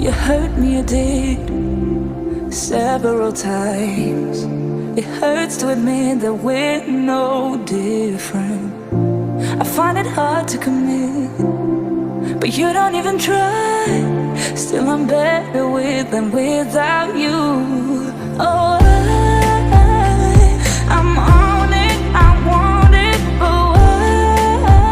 You hurt me, you did, several times. It hurts to admit that we're no different. I find it hard to commit, but you don't even try. Still I'm better with than without you. Oh, I'm on it, I want it, but why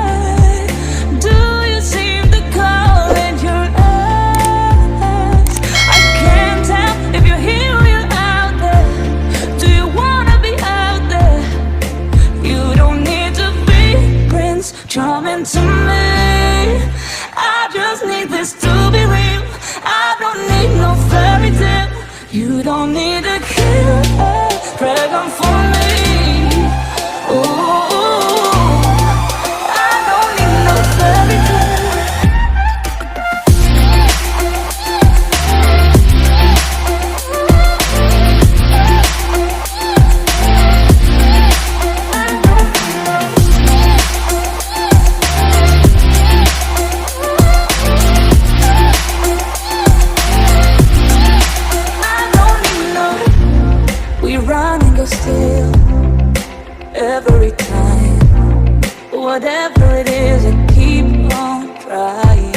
do you seem to call in your eyes? I can't tell if you're here or you're out there. Do you wanna be out there? You don't need to be Prince Charming to me. I just need this to be real. I don't need no fairy tale. You don't need a killer pregnant for me. Ooh, I don't need no fairy tale. Still, every time, whatever it is, I keep on trying.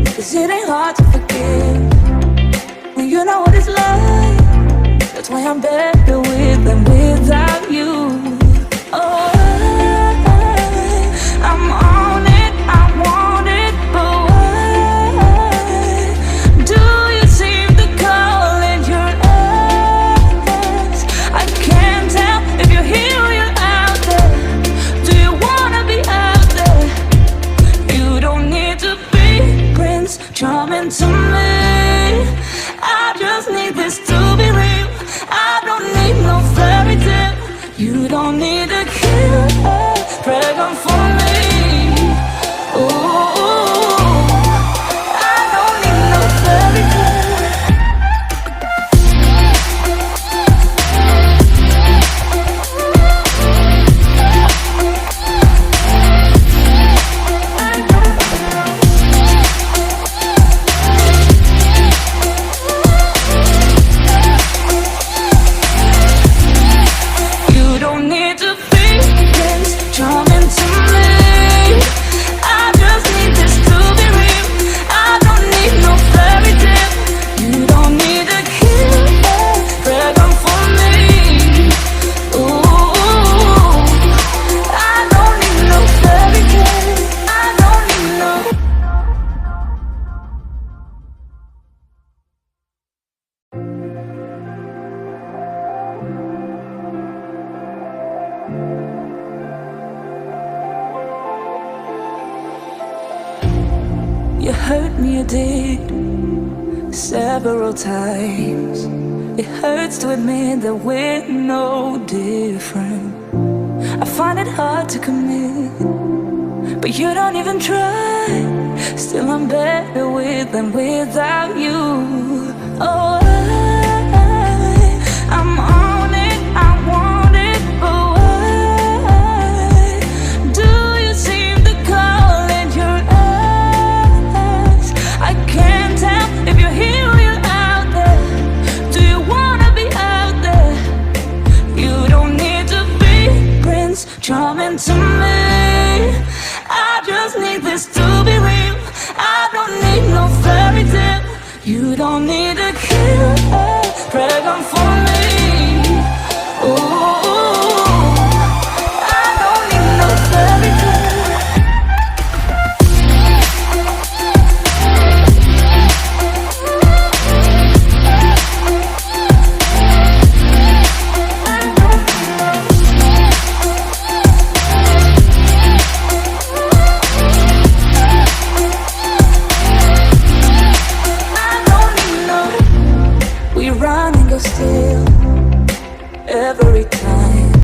'Cause it ain't hard to forgive when you know what it's like. That's why I'm better with than without you. Oh, I'm on it, I want it, but why do you seem to call in your eyes? I can't tell if you're here or you're out there. Do you wanna be out there? You don't need to be Prince Charming to me. I just need this to be real. I don't need no fairy tale. You don't need a killer pregnant for me. Ooh, I don't need no fairy tale. You hurt me, you did, several times. It hurts to admit that we're no different. I find it hard to commit, but you don't even try. Still I'm better with than without you. Oh, I'm on it, I want it, but why do you seem to call in your eyes? I can't tell if you're here or you're out there. Do you wanna be out there? You don't need to be Prince Charming to me. I just need this to be real. I don't need no fairy tale. You don't need a killer pregnant for me.